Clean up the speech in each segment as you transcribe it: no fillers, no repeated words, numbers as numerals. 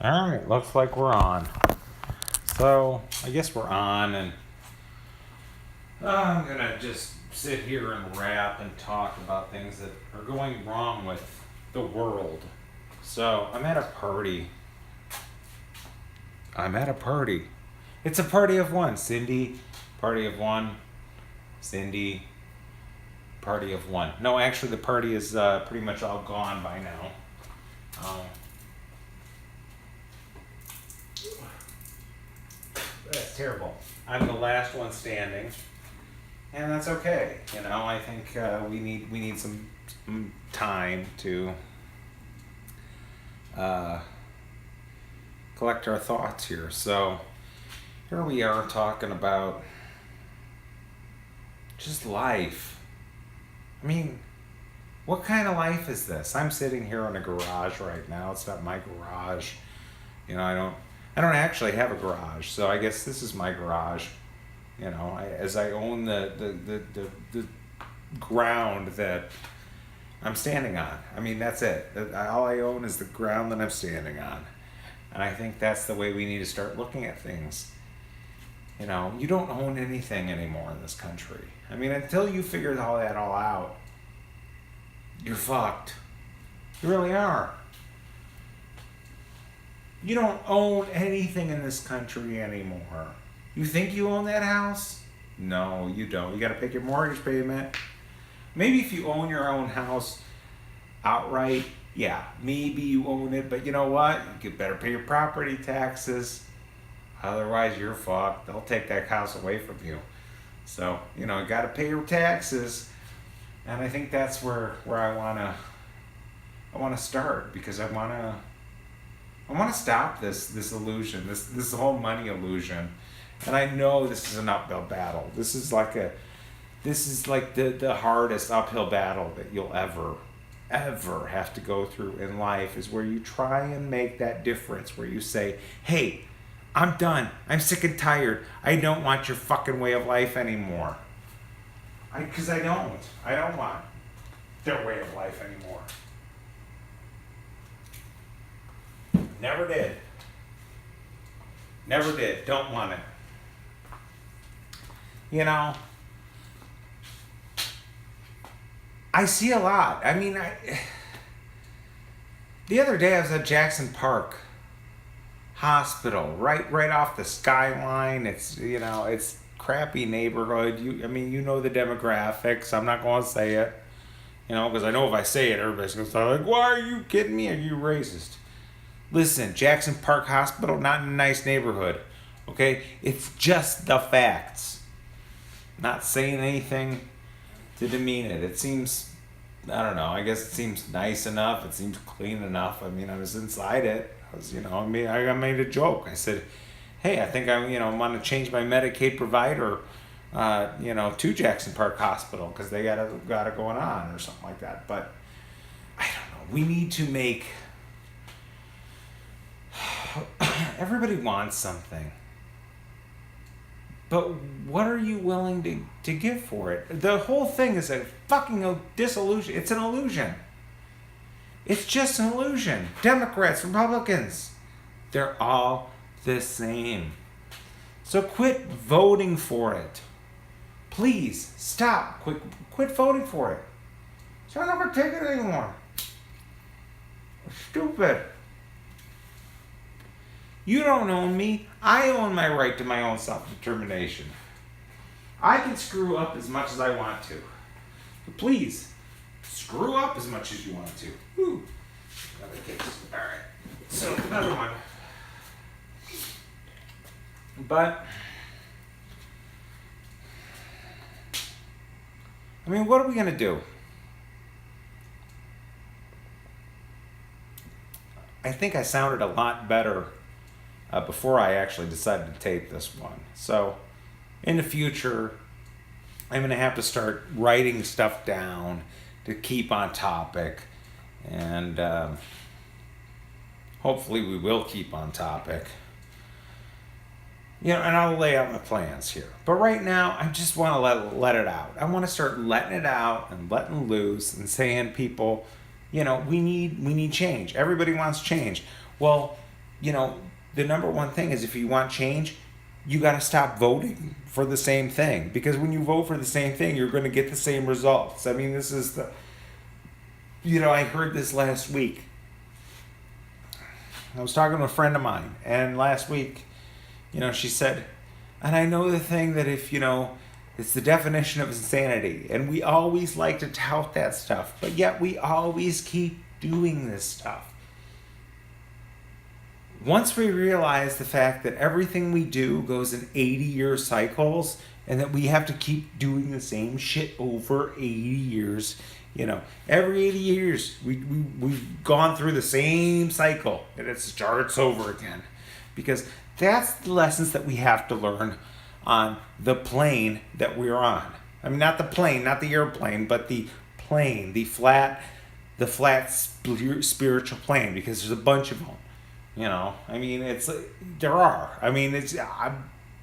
All right, looks like we're on. So I guess we're on, and I'm gonna just sit here and rap and talk about things that are going wrong with the world. So I'm at a party. It's a party of one. Cyndi, party of one. Cyndi, party of one. No, actually, the party is pretty much all gone by now. Um, that's terrible. I'm the last one standing, and that's okay. I think we need some time to uh, collect our thoughts here. So here we are talking about just life. I mean, what kind of life is this? I'm sitting here in a garage right now. It's not my garage. I don't actually have a garage, so I guess this is my garage. As I own the ground that I'm standing on. I mean, that's it. All I own is the ground that I'm standing on. And I think that's the way we need to start looking at things. You don't own anything anymore in this country. I mean, until you figure all that all out, you're fucked. You really are. You don't own anything in this country anymore. You think you own that house? No, you don't. You got to pay your mortgage payment. Maybe if you own your own house outright, yeah, maybe you own it, but you know what? You better pay your property taxes. Otherwise, you're fucked. They'll take that house away from you. So, you got to pay your taxes. And I think that's where I want to start, because I want to stop this illusion, this whole money illusion. And I know this is an uphill battle. This is like the hardest uphill battle that you'll ever have to go through in life, is where you try and make that difference, where you say, hey, I'm done. I'm sick and tired. I don't want your fucking way of life anymore. Because I don't want their way of life anymore. Never did. Never did. Don't want it. I see a lot. I mean, the other day I was at Jackson Park Hospital, right off the skyline. It's crappy neighborhood. You know the demographics. I'm not going to say it, because I know if I say it, everybody's going to start like, why are you kidding me? Are you racist? Listen, Jackson Park Hospital, not in a nice neighborhood. Okay? It's just the facts. Not saying anything to demean it. It seems, I don't know, I guess it seems nice enough. It seems clean enough. I mean, I was inside it. I made a joke. I said, hey, I think I want to change my Medicaid provider, to Jackson Park Hospital, because they got it going on, or something like that. But I don't know. We need to make. Everybody wants something. But what are you willing to give for it? The whole thing is a fucking disillusion. It's an illusion. It's just an illusion. Democrats, Republicans, they're all the same. So quit voting for it. Please, stop. Quit voting for it. So I'm not going to take it anymore. It's stupid. You don't own me. I own my right to my own self-determination. I can screw up as much as I want to. But please, screw up as much as you want to. Woo. Another case. Alright. So, another one. But, I mean, what are we going to do? I think I sounded a lot better before I actually decided to tape this one. So, in the future, I'm going to have to start writing stuff down to keep on topic. And hopefully we will keep on topic. And I'll lay out my plans here. But right now, I just want to let it out. I want to start letting it out and letting loose and saying, people, we need change. Everybody wants change. Well, the number one thing is, if you want change, you got to stop voting for the same thing, because when you vote for the same thing, you're going to get the same results. I mean, this is I heard this last week. I was talking to a friend of mine, and last week, she said, and I know the thing that if, it's the definition of insanity, and we always like to tout that stuff, but yet we always keep doing this stuff. Once we realize the fact that everything we do goes in 80-year cycles, and that we have to keep doing the same shit over 80 years, every 80 years we've gone through the same cycle, and it starts over again. Because that's the lessons that we have to learn on the plane that we're on. I mean, not the plane, not the airplane, but the plane, the flat spiritual plane, because there's a bunch of them. I mean, I'm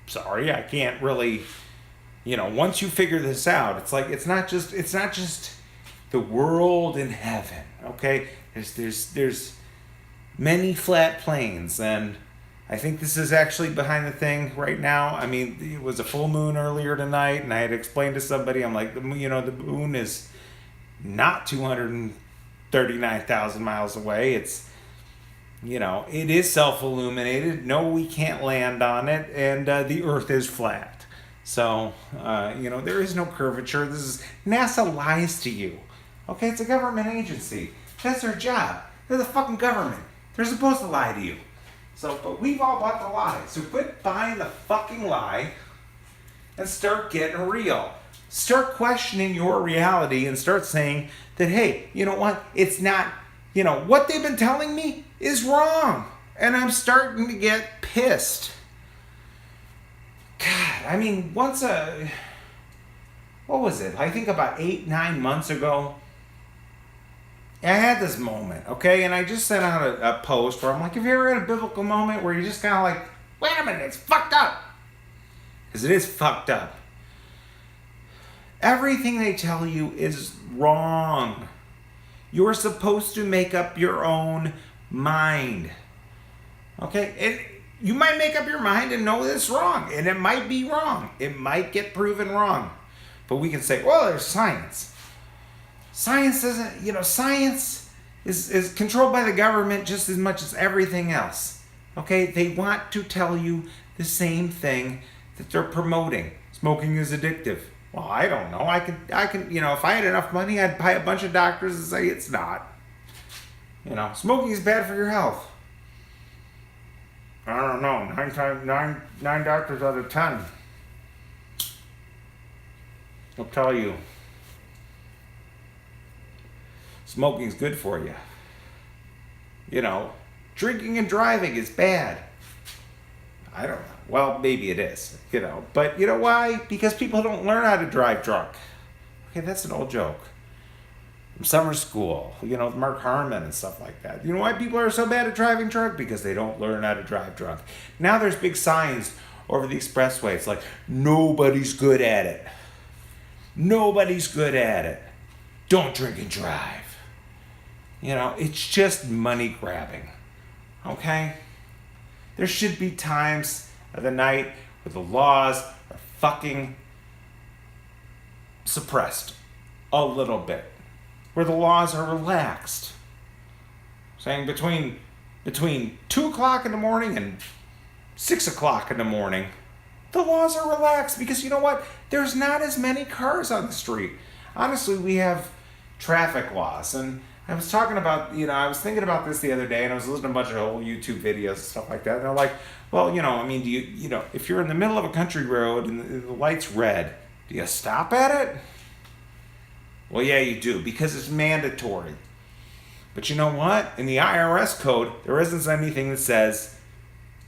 sorry, I can't really, once you figure this out, it's like, it's not just the world in heaven, okay? There's many flat planes, and I think this is actually behind the thing right now. I mean, it was a full moon earlier tonight, and I had explained to somebody, I'm like, the moon is not 239,000 miles away. It's, it is self-illuminated. No, we can't land on it, and the Earth is flat. So, there is no curvature. NASA lies to you. Okay, it's a government agency. That's their job. They're the fucking government. They're supposed to lie to you. So, but we've all bought the lie. So quit buying the fucking lie and start getting real. Start questioning your reality and start saying that, hey, you know what? It's not, what they've been telling me is wrong. And I'm starting to get pissed. God, I mean, what was it? I think about 8-9 months ago, I had this moment, okay? And I just sent out a post where I'm like, have you ever had a biblical moment where you're just kind of like, wait a minute, it's fucked up? Because it is fucked up. Everything they tell you is wrong. You're supposed to make up your own mind. Okay? And you might make up your mind and know that it's wrong. And it might be wrong. It might get proven wrong. But we can say, well, there's science. Science doesn't, science is controlled by the government just as much as everything else. Okay? They want to tell you the same thing that they're promoting. Smoking is addictive. Well, I don't know. I can, if I had enough money, I'd buy a bunch of doctors and say it's not. Smoking is bad for your health. I don't know. Nine doctors out of 10 will tell you smoking's good for you. Drinking and driving is bad. I don't know. Well, maybe it is, But you know why? Because people don't learn how to drive drunk. Okay, that's an old joke. From summer school, Mark Harmon and stuff like that. You know why people are so bad at driving drunk? Because they don't learn how to drive drunk. Now there's big signs over the expressway. It's like, nobody's good at it. Nobody's good at it. Don't drink and drive. It's just money grabbing. Okay? There should be times of the night where the laws are fucking suppressed a little bit. Where the laws are relaxed. Saying between 2 o'clock in the morning and 6 o'clock in the morning, the laws are relaxed, because you know what? There's not as many cars on the street. Honestly, we have traffic laws, and I was talking about, I was thinking about this the other day, and I was listening to a bunch of old YouTube videos and stuff like that, and they're like, well, do you, if you're in the middle of a country road and the light's red, do you stop at it? Well, yeah, you do, because it's mandatory. But you know what? In the IRS code, there isn't anything that says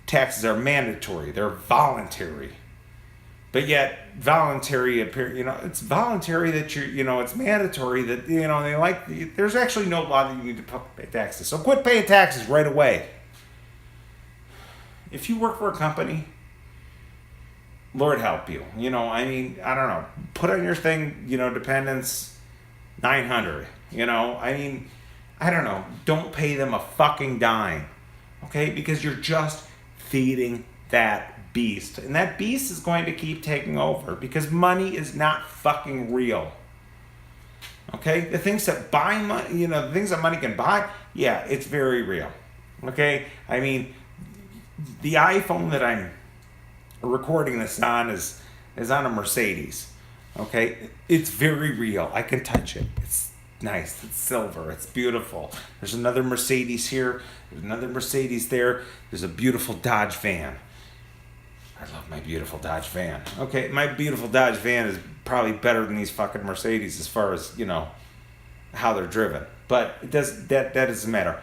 taxes are mandatory. They're voluntary. But yet, voluntary, it's voluntary that it's mandatory that, they like, there's actually no law that you need to pay taxes. So quit paying taxes right away. If you work for a company, Lord help you. I don't know. Put on your thing, dependents 900. I don't know. Don't pay them a fucking dime. Okay? Because you're just feeding that beast. And that beast is going to keep taking over because money is not fucking real. Okay? The things that buy money, the things that money can buy, yeah, it's very real. Okay? I mean, the iPhone that I'm recording this on is on a Mercedes. Okay? It's very real. I can touch it. It's nice. It's silver. It's beautiful. There's another Mercedes here. There's another Mercedes there. There's a beautiful Dodge van. I love my beautiful Dodge van. Okay, my beautiful Dodge van is probably better than these fucking Mercedes as far as, how they're driven. But that doesn't matter.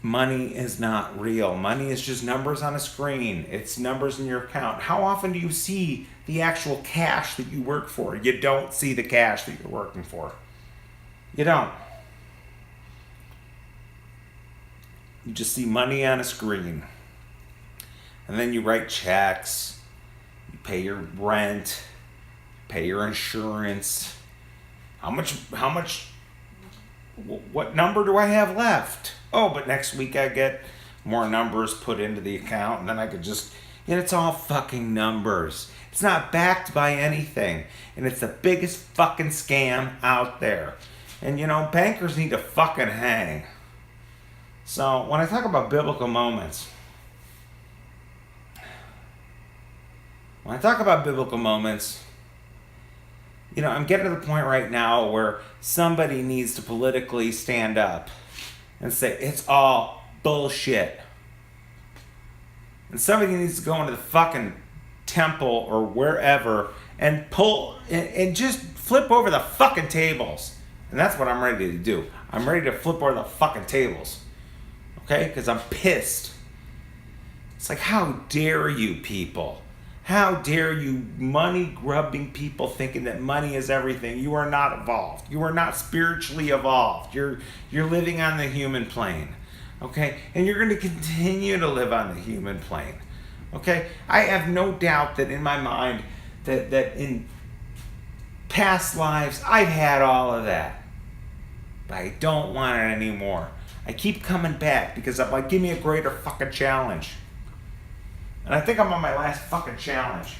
Money is not real. Money is just numbers on a screen. It's numbers in your account. How often do you see the actual cash that you work for? You don't see the cash that you're working for. You don't. You just see money on a screen. And then you write checks, you pay your rent, pay your insurance. What number do I have left? Oh, but next week I get more numbers put into the account, and then I could just, it's all fucking numbers. It's not backed by anything, and it's the biggest fucking scam out there. And bankers need to fucking hang. So when I talk about biblical moments, I'm getting to the point right now where somebody needs to politically stand up and say, it's all bullshit. And somebody needs to go into the fucking temple or wherever and pull and just flip over the fucking tables. And that's what I'm ready to do. I'm ready to flip over the fucking tables. Okay? Because I'm pissed. It's like, how dare you people? How dare you money-grubbing people thinking that money is everything? You are not evolved. You are not spiritually evolved. You're living on the human plane. Okay? And you're going to continue to live on the human plane. Okay? I have no doubt that in my mind that in past lives I've had all of that. But I don't want it anymore. I keep coming back because I'm like, give me a greater fucking challenge. And I think I'm on my last fucking challenge.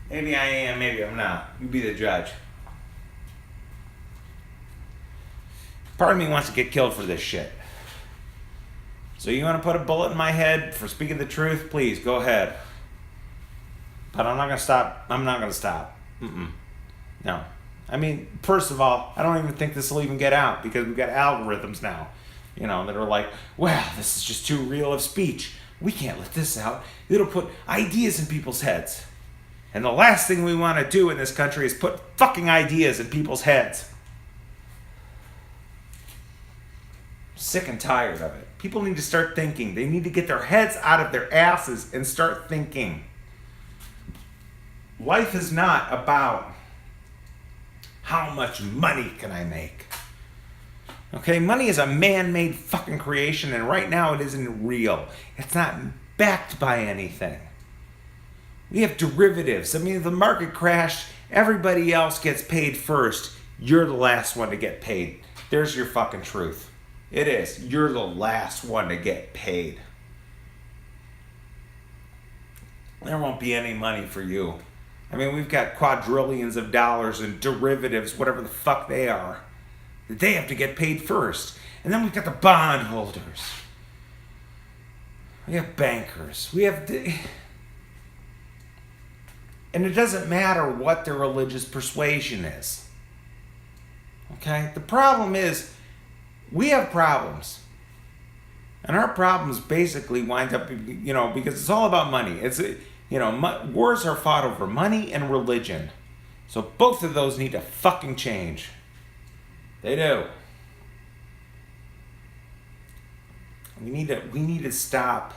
Maybe I am, maybe I'm not. You be the judge. Part of me wants to get killed for this shit. So you want to put a bullet in my head for speaking the truth? Please, go ahead. But I'm not going to stop. I'm not going to stop. No. I mean, first of all, I don't even think this will even get out because we've got algorithms now. That are like, well, this is just too real of speech. We can't let this out. It'll put ideas in people's heads. And the last thing we want to do in this country is put fucking ideas in people's heads. Sick and tired of it. People need to start thinking. They need to get their heads out of their asses and start thinking. Life is not about how much money can I make. Okay, money is a man-made fucking creation, and right now it isn't real. It's not backed by anything. We have derivatives. I mean, if the market crashed, everybody else gets paid first. You're the last one to get paid. There's your fucking truth. It is. You're the last one to get paid. There won't be any money for you. I mean, we've got quadrillions of dollars in derivatives, whatever the fuck they are. They have to get paid first. And then we've got the bondholders. We have bankers. And it doesn't matter what their religious persuasion is. Okay? The problem is, we have problems. And our problems basically wind up, because it's all about money. Wars are fought over money and religion. So both of those need to fucking change. They do. We need to stop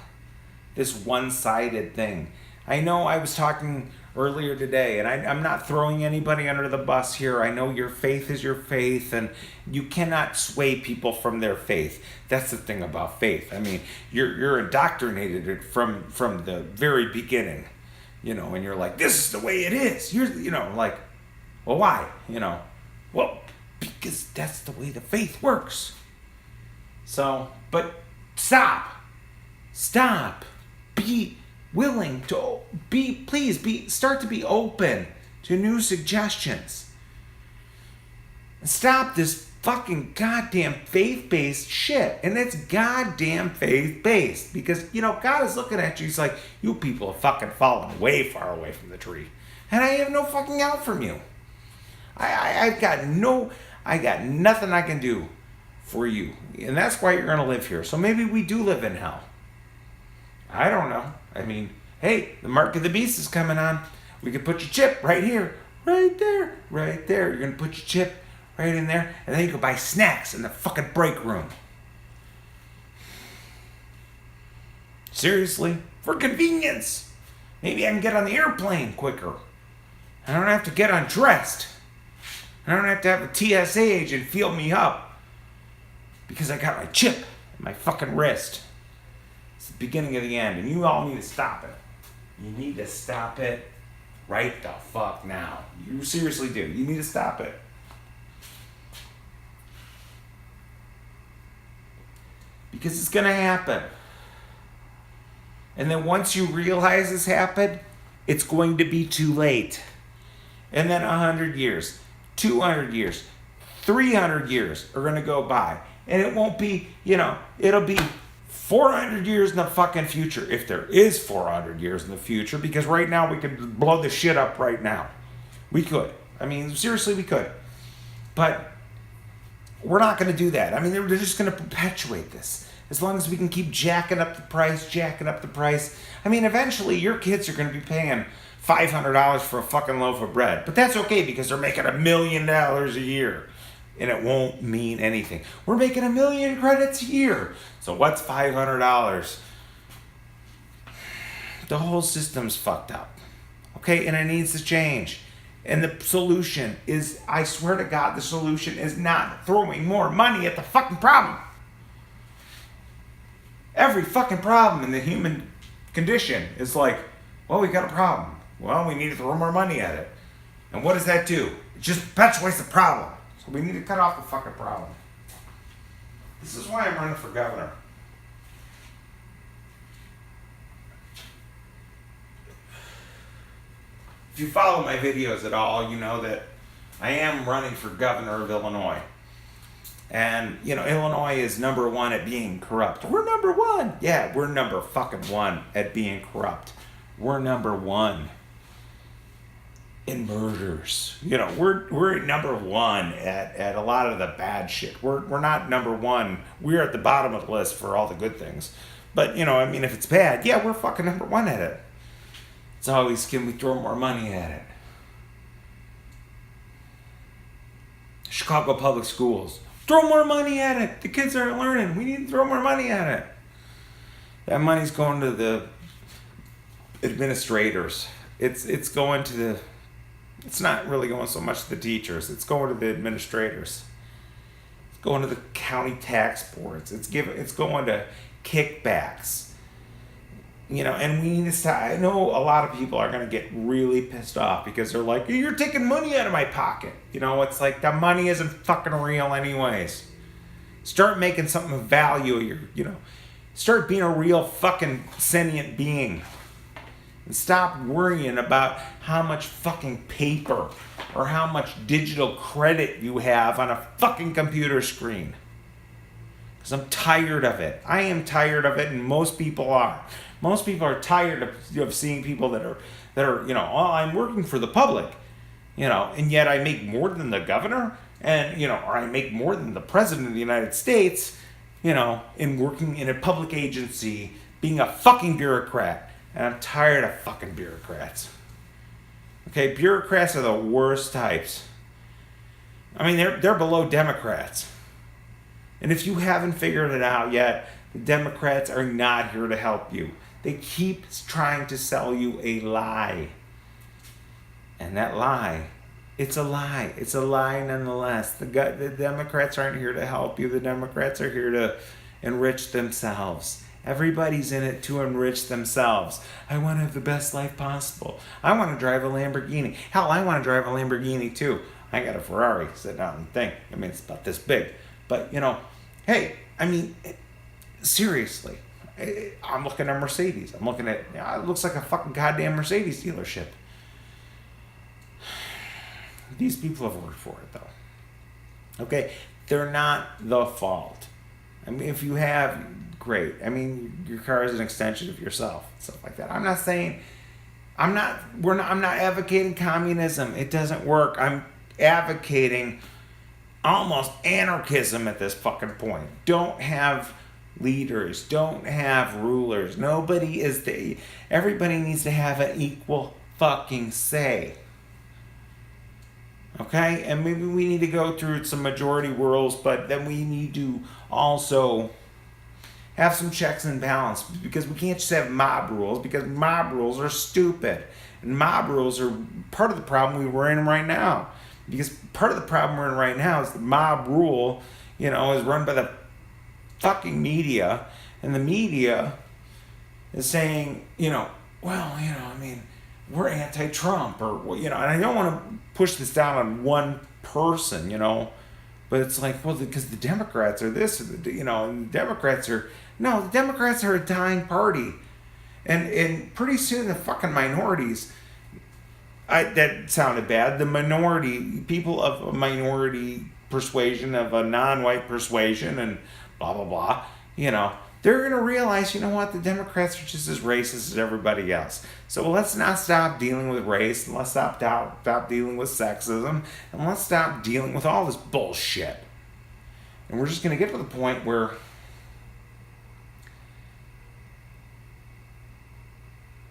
this one-sided thing. I know I was talking earlier today, and I'm not throwing anybody under the bus here. I know your faith is your faith, and you cannot sway people from their faith. That's the thing about faith. I mean, you're indoctrinated from the very beginning, and you're like, this is the way it is. Well, why? Well, because that's the way the faith works. So, but stop. Stop. Be willing to start to be open to new suggestions. Stop this fucking goddamn faith-based shit. And it's goddamn faith-based. Because, God is looking at you. He's like, you people have fucking fallen way far away from the tree. And I have no fucking help from you. I got nothing I can do for you. And that's why you're going to live here. So maybe we do live in hell. I don't know. I mean, hey, the mark of the beast is coming on. We could put your chip right here. Right there. Right there. You're going to put your chip right in there. And then you can buy snacks in the fucking break room. Seriously. For convenience. Maybe I can get on the airplane quicker. I don't have to get undressed. I don't have to have a TSA agent feel me up. Because I got my chip in my fucking wrist. It's the beginning of the end. And you all need to stop it. You need to stop it right the fuck now. You seriously do. You need to stop it. Because it's going to happen. And then once you realize this happened, it's going to be too late. And then 100 years, 200 years, 300 years are going to go by. And it won't be, it'll be 400 years in the fucking future. If there is 400 years in the future. Because right now we could blow the shit up right now. We could. I mean, seriously, we could. But we're not going to do that. I mean, they're just going to perpetuate this. As long as we can keep jacking up the price. I mean, eventually your kids are going to be paying $500 for a fucking loaf of bread. But that's okay because they're making $1 million a year. And it won't mean anything. We're making 1 million credits a year. So what's $500? The whole system's fucked up. Okay, and it needs to change. And the solution is, I swear to God, the solution is not throwing more money at the fucking problem. Every fucking problem in the human condition is like, well, we got a problem. Well, we need to throw more money at it. And what does that do? It just perpetuates the problem. So we need to cut off the fucking problem. This is why I'm running for governor. If you follow my videos at all, you know that I am running for governor of Illinois. And, Illinois is number one at being corrupt. We're number one. Yeah, we're number fucking one at being corrupt. We're number one in murders. We're number one at a lot of the bad shit. We're not number one. We're at the bottom of the list for all the good things. But, if it's bad, yeah, we're fucking number one at it. It's always, can we throw more money at it? Chicago Public Schools. Throw more money at it. The kids aren't learning. We need to throw more money at it. That money's going to the administrators. It's going to the... It's not really going so much to the teachers. It's going to the administrators. It's going to the county tax boards. It's going to kickbacks. And we need to stop. I know a lot of people are going to get really pissed off because they're like, you're taking money out of my pocket. It's like the money isn't fucking real anyways. Start making something of value. Start being a real fucking sentient being. And stop worrying about how much fucking paper or how much digital credit you have on a fucking computer screen. Because I'm tired of it. I am tired of it, and most people are. Most people are tired of seeing people that are, I'm working for the public, and yet I make more than the governor, and, or I make more than the president of the United States, in working in a public agency, being a fucking bureaucrat. And I'm tired of fucking bureaucrats. Okay, bureaucrats are the worst types. I mean, they're below Democrats. And if you haven't figured it out yet, the Democrats are not here to help you. They keep trying to sell you a lie. And that lie, it's a lie. It's a lie nonetheless. The Democrats aren't here to help you. The Democrats are here to enrich themselves. Everybody's in it to enrich themselves. I want to have the best life possible. I want to drive a Lamborghini. Hell, I want to drive a Lamborghini too. I got a Ferrari sitting out in the thing. I mean, it's about this big. But, hey, I mean, seriously. I'm looking at Mercedes. I'm looking at, it looks like a fucking goddamn Mercedes dealership. These people have worked for it, though. Okay? They're not the fault. I mean, if you have, great. I mean, your car is an extension of yourself, stuff like that. I'm not saying, I'm not advocating communism. It doesn't work. I'm advocating almost anarchism at this fucking point. Don't have leaders. Don't have rulers. Everybody needs to have an equal fucking say. Okay? And maybe we need to go through some majority rules, but then we need to also have some checks and balance, because we can't just have mob rules, because mob rules are stupid. And mob rules are part of the problem we're in right now. Because part of the problem we're in right now is the mob rule, is run by the fucking media. And the media is saying, we're anti-Trump, or, and I don't want to push this down on one person, but it's like, well, because the Democrats are this, and the Democrats are, no, the Democrats are a dying party. And pretty soon the fucking minorities, that sounded bad, the minority, people of a minority persuasion, of a non-white persuasion, and blah, blah, blah, they're going to realize, the Democrats are just as racist as everybody else. So let's not stop dealing with race, and let's stop dealing with sexism, and let's stop dealing with all this bullshit. And we're just going to get to the point where,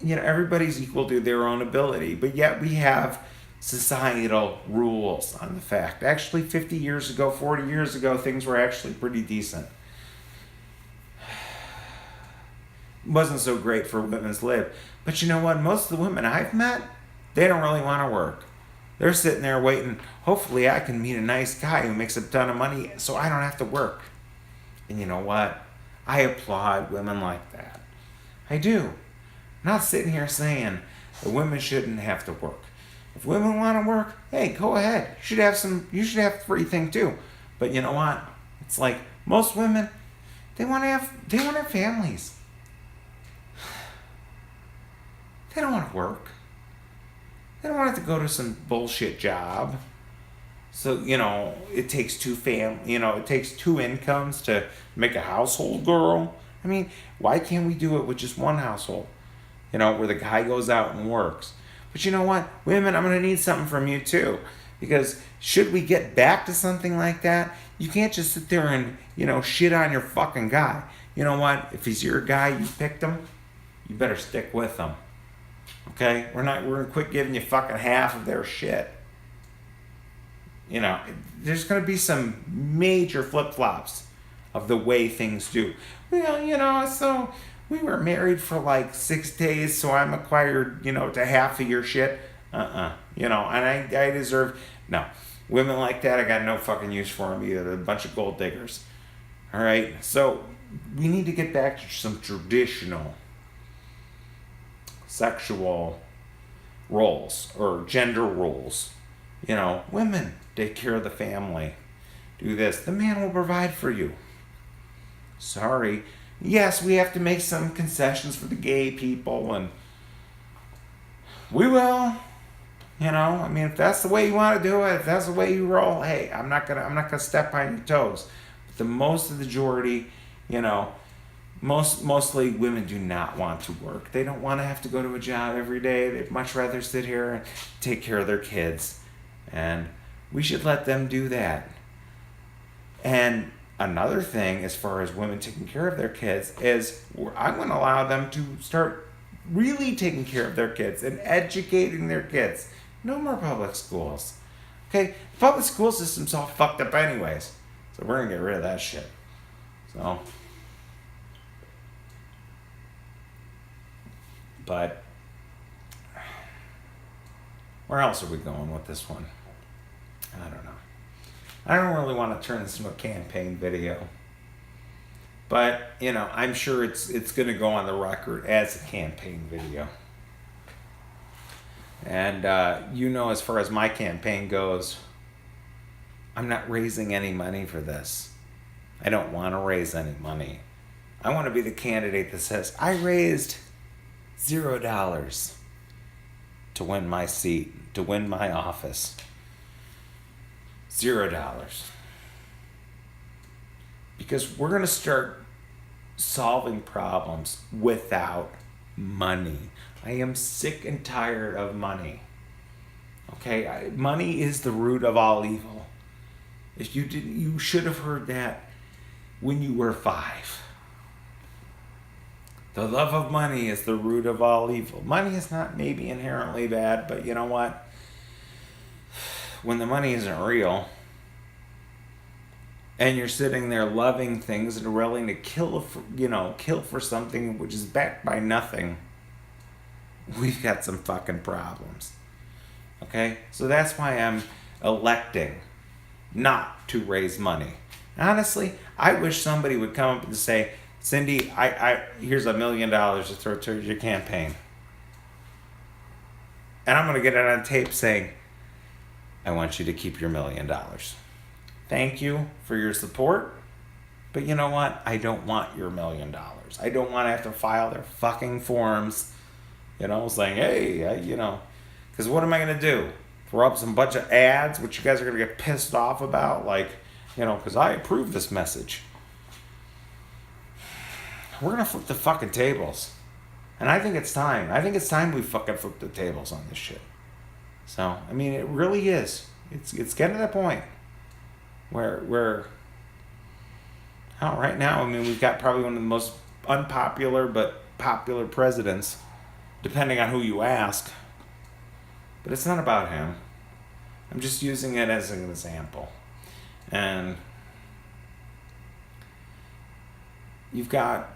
everybody's equal to their own ability, but yet we have societal rules on the fact. Actually, 50 years ago, 40 years ago, things were actually pretty decent. Wasn't so great for women's lib. But you know what? Most of the women I've met, they don't really want to work. They're sitting there waiting, hopefully I can meet a nice guy who makes a ton of money so I don't have to work. And you know what? I applaud women like that. I do. I'm not sitting here saying that women shouldn't have to work. If women want to work, hey, go ahead. You should have free thing too. But you know what? It's like most women, they want to have families. They don't want to work. They don't want to have to go to some bullshit job. So, it takes it takes two incomes to make a household girl. I mean, why can't we do it with just one household? Where the guy goes out and works. But you know what? Women, I'm going to need something from you too. Because should we get back to something like that, you can't just sit there and, shit on your fucking guy. You know what? If he's your guy, you picked him, you better stick with him. Okay? We're going to quit giving you fucking half of their shit. There's going to be some major flip-flops of the way things do. Well, so we were married for like 6 days, so I'm acquired, to half of your shit. And I deserve, no. Women like that, I got no fucking use for them either. They're a bunch of gold diggers. All right? So we need to get back to some traditional sexual roles or gender roles. Women take care of the family. Do this. The man will provide for you. Sorry. Yes, we have to make some concessions for the gay people, and we will. If that's the way you want to do it, if that's the way you roll, hey, I'm not gonna step on your toes. But the majority, mostly women do not want to work. They don't want to have to go to a job every day. They'd much rather sit here and take care of their kids. And we should let them do that. And another thing, as far as women taking care of their kids, is I'm going to allow them to start really taking care of their kids and educating their kids. No more public schools. Okay? The public school system's all fucked up anyways. So we're going to get rid of that shit. So... But where else are we going with this one? I don't know. I don't really want to turn this into a campaign video. But, I'm sure it's going to go on the record as a campaign video. And, as far as my campaign goes, I'm not raising any money for this. I don't want to raise any money. I want to be the candidate that says, I raised $0 to win my seat, to win my office. $0. Because we're going to start solving problems without money. I am sick and tired of money. Okay, money is the root of all evil. If you didn't, you should have heard that when you were 5. The love of money is the root of all evil. Money is not maybe inherently bad, but you know what? When the money isn't real, and you're sitting there loving things and willing to kill for something which is backed by nothing, we've got some fucking problems. Okay? So that's why I'm electing not to raise money. Honestly, I wish somebody would come up and say, Cyndi, here's $1 million to throw towards your campaign. And I'm going to get it on tape saying, I want you to keep your $1 million. Thank you for your support. But you know what? I don't want your $1 million. I don't want to have to file their fucking forms, saying, hey, because what am I going to do? Throw up some bunch of ads, which you guys are going to get pissed off about? Because I approve this message. We're going to flip the fucking tables. And I think it's time. I think it's time we fucking flip the tables on this shit. So, it really is. It's getting to that point where right now, we've got probably one of the most unpopular but popular presidents, depending on who you ask. But it's not about him. I'm just using it as an example. And you've got,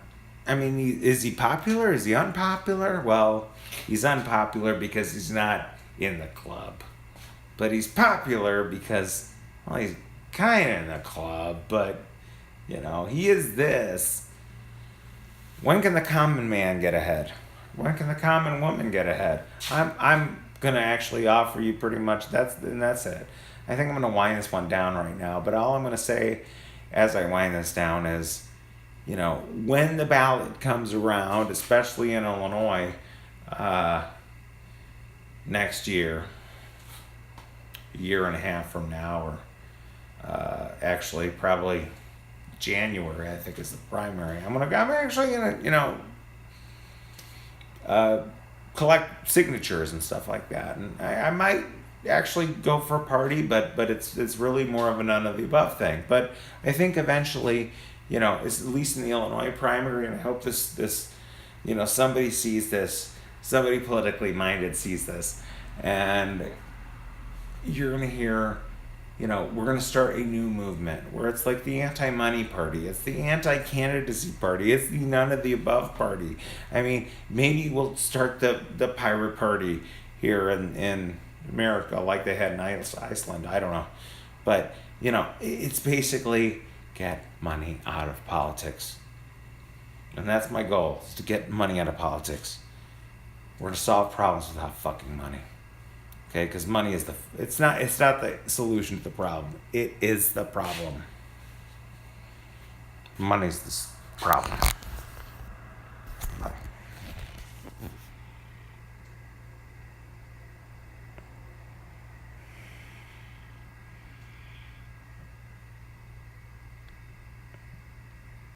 is he popular? Is he unpopular? Well, he's unpopular because he's not in the club. But he's popular because, he's kind of in the club, but, he is this. When can the common man get ahead? When can the common woman get ahead? I'm going to actually offer you pretty much, that's it. I think I'm going to wind this one down right now, but all I'm going to say as I wind this down is, when the ballot comes around, especially in Illinois, next year, a year and a half from now, or actually probably January, I think is the primary. I'm actually gonna, collect signatures and stuff like that, and I might actually go for a party, but it's really more of a none of the above thing. But I think eventually, it's at least in the Illinois primary, and I hope this somebody sees this, somebody politically minded sees this, and you're gonna hear, we're gonna start a new movement where it's like the anti-money party, it's the anti-candidacy party, it's the none of the above party. Maybe we'll start the pirate party here in America like they had in Iceland. I don't know, but it's basically get money out of politics, and that's my goal, is to get money out of politics. We're gonna solve problems without fucking money. Okay, because money is it's not the solution to the problem. It is the problem. Money's the problem.